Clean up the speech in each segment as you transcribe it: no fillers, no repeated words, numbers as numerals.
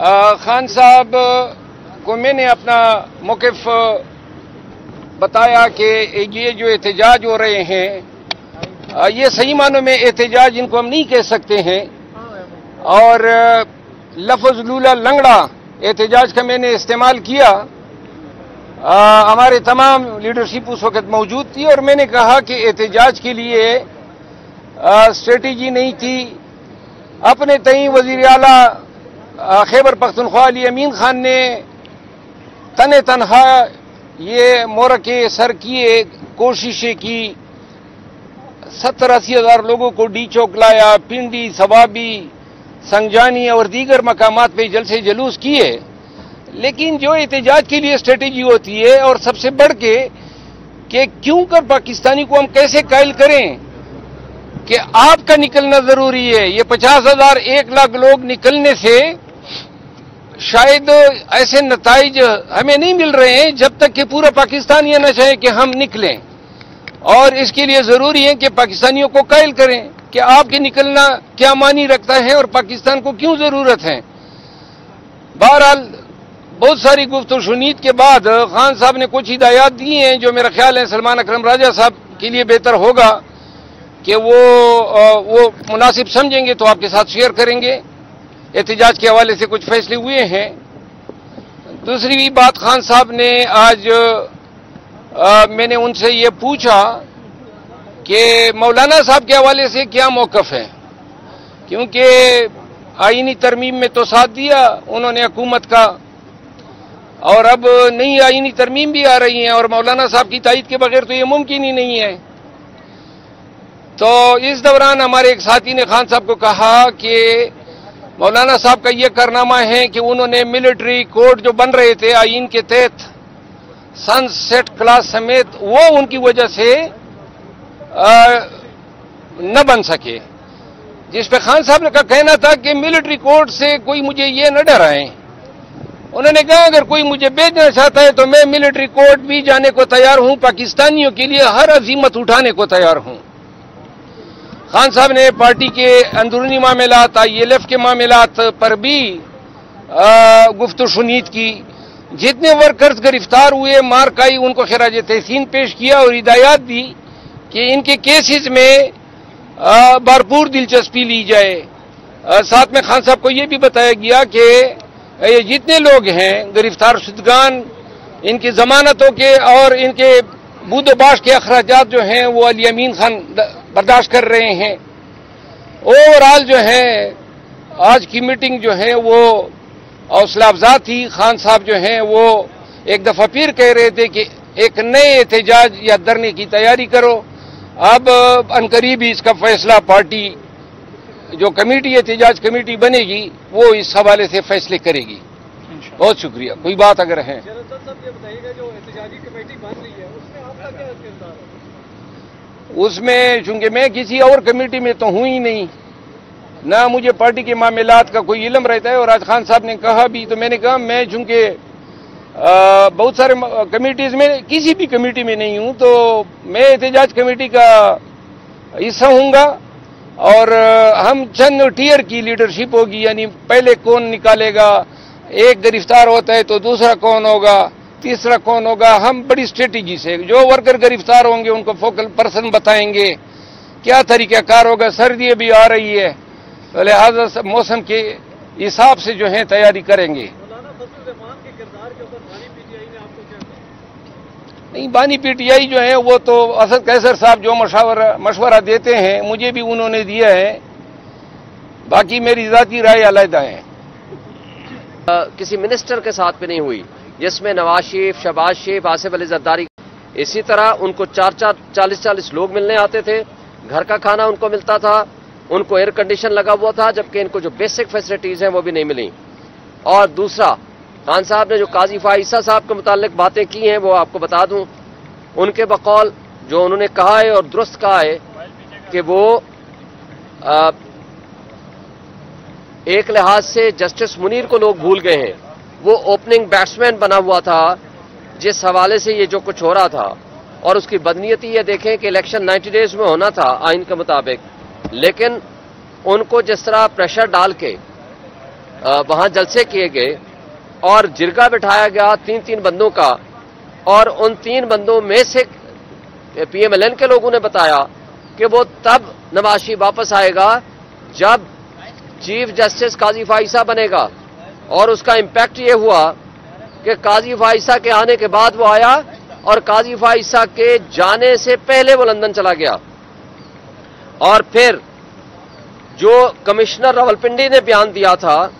खान साहब को मैंने अपना मौक़िफ़ बताया कि ये जो एहतजाज हो रहे हैं ये सही मानों में एहतजाज इनको हम नहीं कह सकते हैं, और लफ्ज़ लूला लंगड़ा एहतजाज का मैंने इस्तेमाल किया। हमारे तमाम लीडरशिप उस वक़्त मौजूद थी और मैंने कहा कि एहतजाज के लिए स्ट्रेटजी नहीं थी। अपने तई वज़ीर आला खैबर पख्तूनख्वा अली अमीन खान ने तने तनहा ये मोरके सर किए, कोशिशें की, 70-80 हज़ार लोगों को डी चौक लाया, पिंडी, सवाबी, संगजानी और दीगर मकामात पे जलसे जलूस किए। लेकिन जो एहतजाज के लिए स्ट्रेटेजी होती है, और सबसे बढ़ के कि क्यों कर पाकिस्तानी को हम कैसे कायल करें कि आपका निकलना जरूरी है। ये 50,000 1 लाख लोग निकलने से शायद ऐसे नताइज हमें नहीं मिल रहे हैं जब तक कि पूरा पाकिस्तान ये न चाहे कि हम निकलें, और इसके लिए जरूरी है कि पाकिस्तानियों को कायल करें कि आपके निकलना क्या मानी रखता है और पाकिस्तान को क्यों जरूरत है। बहरहाल बहुत सारी गुफ्तगू शुनीद के बाद खान साहब ने कुछ हिदायत दी हैं जो मेरा ख्याल है सलमान अकरम राजा साहब के लिए बेहतर होगा कि वो मुनासिब समझेंगे तो आपके साथ शेयर करेंगे। एहतजाज के हवाले से कुछ फैसले हुए हैं। दूसरी भी बात, खान साहब ने आज मैंने उनसे ये पूछा कि मौलाना साहब के हवाले से क्या मौक़िफ़ है, क्योंकि आईनी तरमीम में तो साथ दिया उन्होंने हुकूमत का, और अब नई आईनी तरमीम भी आ रही है और मौलाना साहब की तायीद के बगैर तो ये मुमकिन ही नहीं है। तो इस दौरान हमारे एक साथी ने खान साहब को कहा कि मौलाना साहब का ये कारनामा है कि उन्होंने मिलिट्री कोड जो बन रहे थे आईन के तहत सनसेट क्लास समेत, वो उनकी वजह से न बन सके, जिस पे खान साहब का कहना था कि मिलिट्री कोड से कोई मुझे ये न डराए। उन्होंने कहा अगर कोई मुझे भेजना चाहता है तो मैं मिलिट्री कोड भी जाने को तैयार हूं, पाकिस्तानियों के लिए हर अजीमत उठाने को तैयार हूं। खान साहब ने पार्टी के अंदरूनी मामलात, ILF के मामलात पर भी गुफ्तगू शुनीद की। जितने वर्कर्स गिरफ्तार हुए, मार खाई, उनको खिराज तहसीन पेश किया और हिदायत दी कि इनके केसेस में भरपूर दिलचस्पी ली जाए। साथ में खान साहब को यह भी बताया गया कि ये जितने लोग हैं गिरफ्तार शुदगान, इनकी जमानतों के और इनके बूदोबाश के अखराजात जो हैं वो अली अमीन खान बर्दाश्त कर रहे हैं। ओवरऑल जो है आज की मीटिंग जो है वो हौसला अफजा थी। खान साहब जो हैं वो एक दफा फिर कह रहे थे कि एक नए एहतजाज या धरने की तैयारी करो। अब अनकरीब इसका फैसला पार्टी जो कमेटी एहतजाज कमेटी बनेगी वो इस हवाले से फैसले करेगी। बहुत शुक्रिया। कोई बात अगर है उसमें, चूंकि मैं किसी और कमेटी में तो हूं ही नहीं, ना मुझे पार्टी के मामलात का कोई इल्म रहता है, और आज खान साहब ने कहा भी तो मैंने कहा मैं चूंकि बहुत सारे कमेटीज में किसी भी कमेटी में नहीं हूं, तो मैं एहतजाज कमेटी का हिस्सा हूंगा, और हम चंद टीयर की लीडरशिप होगी, यानी पहले कौन निकालेगा, एक गिरफ्तार होता है तो दूसरा कौन होगा, तीसरा कौन होगा। हम बड़ी स्ट्रेटेजी से जो वर्कर गिरफ्तार होंगे उनको फोकल पर्सन बताएंगे, क्या तरीकाकार होगा। सर्दी भी आ रही है तो लिहाजा मौसम के हिसाब से जो है तैयारी करेंगे। नहीं, बानी PTI जो है वो तो असद कैसर साहब जो मशवरा देते हैं मुझे भी उन्होंने दिया है, बाकी मेरी जाती राय अलग है। किसी मिनिस्टर के साथ भी नहीं हुई, जिसमें नवाज शरीफ, शहबाज शरीफ, आसिफ अली जरदारी, इसी तरह उनको 40-40 लोग मिलने आते थे, घर का खाना उनको मिलता था, उनको एयर कंडीशन लगा हुआ था, जबकि इनको जो बेसिक फैसिलिटीज हैं वो भी नहीं मिली। और दूसरा, खान साहब ने जो काजी फाइसा साहब के मुतालिक बातें की हैं वो आपको बता दूं, उनके बकौल जो उन्होंने कहा है और दुरुस्त कहा है कि वो एक लिहाज से जस्टिस मुनीर को लोग भूल गए हैं। वो ओपनिंग बैट्समैन बना हुआ था जिस हवाले से ये जो कुछ हो रहा था, और उसकी बदनीयती ये देखें कि इलेक्शन 90 डेज में होना था आइन के मुताबिक, लेकिन उनको जिस तरह प्रेशर डाल के वहां जलसे किए गए और जिरगा बिठाया गया 3-3 बंदों का, और उन 3 बंदों में से PMLN के लोगों ने बताया कि वो तब नवाज शरीफ वापस आएगा जब चीफ जस्टिस काजी फाइसा बनेगा। और उसका इंपैक्ट ये हुआ कि काजी फाइसा के आने के बाद वो आया, और काजी फाइसा के जाने से पहले वो लंदन चला गया। और फिर जो कमिश्नर रावलपिंडी ने बयान दिया था,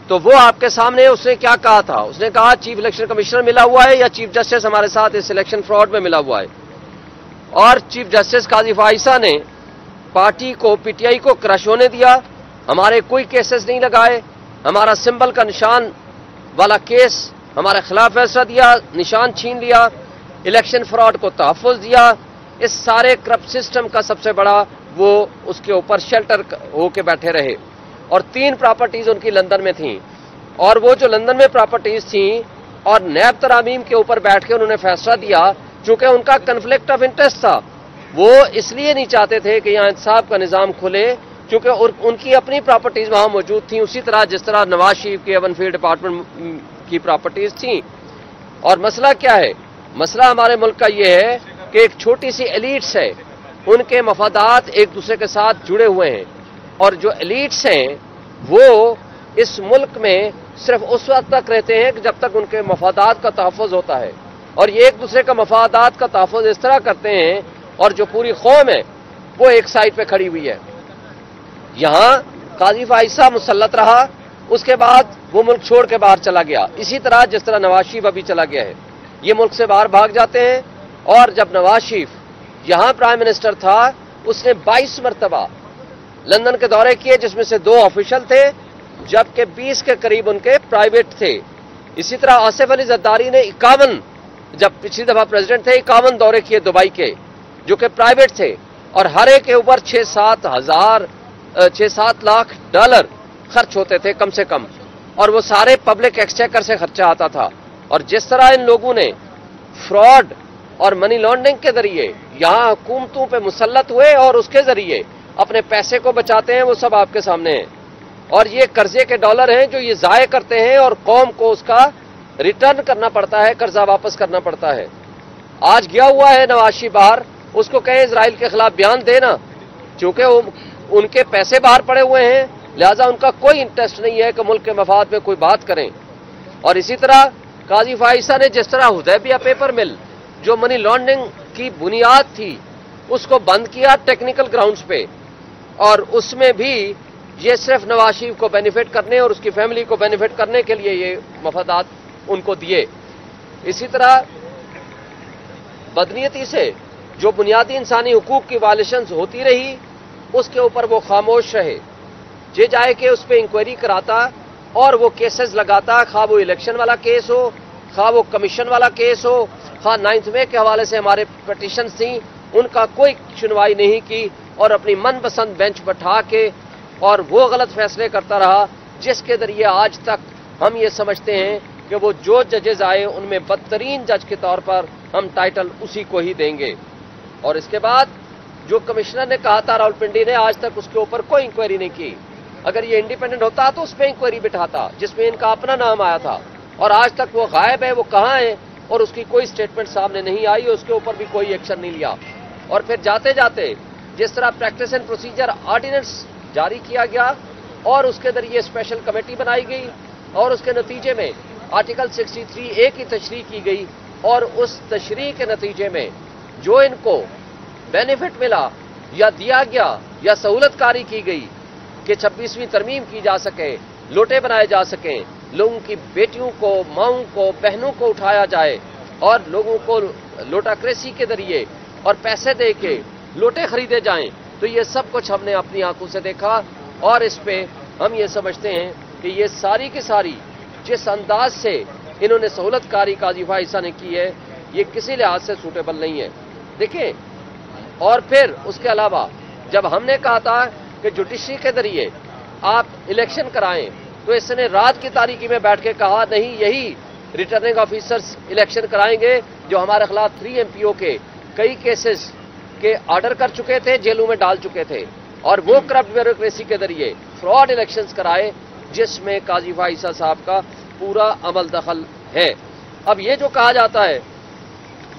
तो वो आपके सामने उसने क्या कहा था। उसने कहा चीफ इलेक्शन कमिश्नर मिला हुआ है या चीफ जस्टिस हमारे साथ इस इलेक्शन फ्रॉड में मिला हुआ है। और चीफ जस्टिस काजी फाइसा ने पार्टी को, PTI को क्रश होने दिया, हमारे कोई केसेस नहीं लगाए, हमारा सिंबल का निशान वाला केस हमारे खिलाफ फैसला दिया, निशान छीन लिया, इलेक्शन फ्रॉड को तहफ़्फ़ुज़ दिया। इस सारे करप्ट सिस्टम का सबसे बड़ा वो उसके ऊपर शेल्टर होके बैठे रहे। और 3 प्रॉपर्टीज उनकी लंदन में थी, और वो जो लंदन में प्रॉपर्टीज थी और नैब तरामीम के ऊपर बैठ के उन्होंने फैसला दिया, चूंकि उनका कन्फ्लिक्ट ऑफ इंटरेस्ट था, वो इसलिए नहीं चाहते थे कि यहाँ इंसाफ का निज़ाम खुले, क्योंकि उनकी अपनी प्रॉपर्टीज वहां मौजूद थी, उसी तरह जिस तरह नवाज शरीफ के एवनफील्ड डिपार्टमेंट की प्रॉपर्टीज थी। और मसला क्या है? मसला हमारे मुल्क का ये है कि एक छोटी सी एलीट्स है, उनके मफादात एक दूसरे के साथ जुड़े हुए हैं, और जो एलीट्स हैं वो इस मुल्क में सिर्फ उस वक्त तक रहते हैं कि जब तक उनके मफादात का तहफ़्फ़ुज़ होता है, और ये एक दूसरे का मफादात का तहफ़्फ़ुज़ इस तरह करते हैं, और जो पूरी कौम है वो एक साइड पे खड़ी हुई है। यहां काजी फाइसा मुसल्लत रहा, उसके बाद वो मुल्क छोड़ के बाहर चला गया, इसी तरह जिस तरह नवाज शरीफ अभी चला गया है। ये मुल्क से बाहर भाग जाते हैं। और जब नवाज शरीफ यहां प्राइम मिनिस्टर था, उसने 22 मरतबा लंदन के दौरे किए, जिसमें से 2 ऑफिशियल थे, जबकि 20 के करीब उनके प्राइवेट थे। इसी तरह आसिफ अली जरदारी ने 51, जब पिछली दफा प्रेसिडेंट थे, 51 दौरे किए दुबई के, जो कि प्राइवेट थे, और हर एक के ऊपर 6-7 लाख डॉलर खर्च होते थे कम से कम, और वो सारे पब्लिक एक्सचेकर से खर्चा आता था। और जिस तरह इन लोगों ने फ्रॉड और मनी लॉन्ड्रिंग के जरिए यहां हुकूमतों पे मुसल्लत हुए और उसके जरिए अपने पैसे को बचाते हैं, वो सब आपके सामने है। और ये कर्जे के डॉलर हैं जो ये जाये करते हैं, और कौम को उसका रिटर्न करना पड़ता है, कर्जा वापस करना पड़ता है। आज गया हुआ है नवाज शरीफ बाहर, उसको कहें इजराइल के खिलाफ बयान देना, चूंकि उनके पैसे बाहर पड़े हुए हैं, लिहाजा उनका कोई इंटरेस्ट नहीं है कि मुल्क के मफाद में कोई बात करें। और इसी तरह काजी फाइसा ने जिस तरह हुदैबिया पेपर मिल, जो मनी लॉन्ड्रिंग की बुनियाद थी, उसको बंद किया टेक्निकल ग्राउंड्स पे, और उसमें भी ये सिर्फ नवाज शरीफ को बेनिफिट करने और उसकी फैमिली को बेनिफिट करने के लिए ये मफादात उनको दिए। इसी तरह बदनीयती से जो बुनियादी इंसानी हुकूक की वायलेशंस होती रही, उसके ऊपर वो खामोश रहे। जे जाए कि उस पर इंक्वायरी कराता और वो केसेस लगाता, खा वो इलेक्शन वाला केस हो, खा वो कमीशन वाला केस हो, खा 9 मई के हवाले से हमारे पिटीशंस थी, उनका कोई सुनवाई नहीं की, और अपनी मनपसंद बेंच बैठा के और वो गलत फैसले करता रहा, जिसके जरिए आज तक हम ये समझते हैं कि वो जो जजेस आए उनमें बदतरीन जज के तौर पर हम टाइटल उसी को ही देंगे। और इसके बाद जो कमिश्नर ने कहा था रावलपिंडी ने, आज तक उसके ऊपर कोई इंक्वायरी नहीं की। अगर ये इंडिपेंडेंट होता तो उस पर इंक्वायरी बिठाता जिसमें इनका अपना नाम आया था, और आज तक वो गायब है, वो कहाँ है, और उसकी कोई स्टेटमेंट सामने नहीं आई, उसके ऊपर भी कोई एक्शन नहीं लिया। और फिर जाते जाते जिस तरह प्रैक्टिस एंड प्रोसीजर ऑर्डिनेंस जारी किया गया और उसके जरिए स्पेशल कमेटी बनाई गई, और उसके नतीजे में आर्टिकल 63A की तशरीह की गई, और उस तशरीह के नतीजे में जो इनको बेनिफिट मिला या दिया गया या सहूलतकारी की गई कि 26वीं तरमीम की जा सके, लोटे बनाए जा सकें, लोगों की बेटियों को, माओं को, बहनों को उठाया जाए, और लोगों को लोटाक्रेसी के जरिए और पैसे दे के लोटे खरीदे जाएं, तो ये सब कुछ हमने अपनी आंखों से देखा। और इस पे हम ये समझते हैं कि ये सारी की सारी जिस अंदाज से इन्होंने सहूलतकारी काजी फाइसा ने की है, ये किसी लिहाज से सूटेबल नहीं है। देखिए, और फिर उसके अलावा जब हमने कहा था कि जुडिशरी के जरिए आप इलेक्शन कराएं, तो इसने रात की तारीकी में बैठ के कहा नहीं, यही रिटर्निंग ऑफिसर्स इलेक्शन कराएंगे जो हमारे खिलाफ 3 MPO के कई केसेस के ऑर्डर कर चुके थे, जेलों में डाल चुके थे, और वो करप्ट ब्यूरोक्रेसी के जरिए फ्रॉड इलेक्शंस कराए, جس میں قاضی فائصہ صاحب کا پورا عمل دخل ہے۔ اب یہ جو کہا جاتا ہے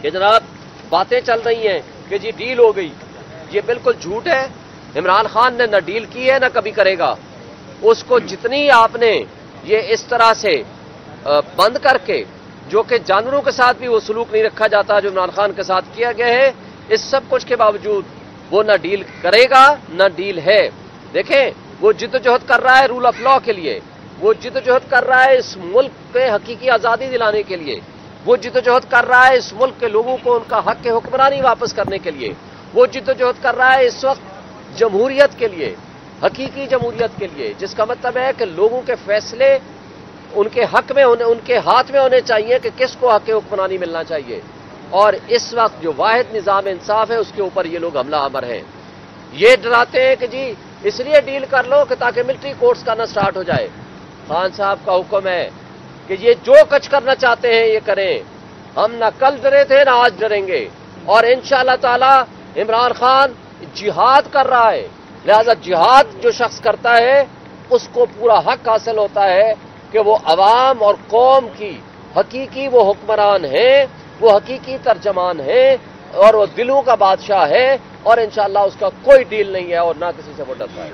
کہ جناب باتیں چل رہی ہیں کہ جی ڈیل ہو گئی، یہ بالکل جھوٹ ہے۔ عمران خان نے نہ ڈیل کی ہے نہ کبھی کرے گا۔ اس کو جتنی آپ نے یہ اس طرح سے بند کر کے، جو کہ جانوروں کے ساتھ بھی وہ سلوک نہیں رکھا جاتا جو عمران خان کے ساتھ کیا گیا ہے، اس سب کچھ کے باوجود وہ نہ ڈیل کرے گا نہ ڈیل ہے۔ دیکھیں وہ جدوجہد کر رہا ہے رول آف لا کے لیے، وہ جدوجہد کر رہا ہے اس ملک کے حقیقی آزادی دلانے کے لیے، وہ جدوجہد کر رہا ہے اس ملک کے لوگوں کو ان کا حق حکمرانی واپس کرنے کے لیے، وہ جدوجہد کر رہا ہے اس وقت جمہوریت کے لیے، حقیقی جمہوریت کے لیے، جس کا مطلب ہے کہ لوگوں کے فیصلے ان کے حق میں ہونے، ان کے ہاتھ میں ہونے چاہیے کہ کس کو حق حکمرانی ملنا چاہیے۔ اور اس وقت جو واحد نظام انصاف ہے اس کے اوپر یہ لوگ حملہ آور ہیں۔ یہ ڈراتے ہیں کہ جی اس لیے ڈیل کر لو کہ تاکہ ملٹری کورٹس کا نہ سٹارٹ ہو جائے۔ خان صاحب کا حکم ہے کہ یہ جو کچھ کرنا چاہتے ہیں یہ کریں، ہم نہ کل ڈرے تھے نہ آج ڈریں گے، اور انشاءاللہ تعالی عمران خان جہاد کر رہا ہے، لہذا جہاد جو شخص کرتا ہے اس کو پورا حق حاصل ہوتا ہے کہ وہ عوام اور قوم کی حقیقی وہ حکمران ہیں، وہ حقیقی ترجمان ہیں، اور وہ دلوں کا بادشاہ ہے، اور انشاءاللہ اس کا کوئی ڈیل نہیں ہے اور نہ کسی سے وہ ڈرتا ہے۔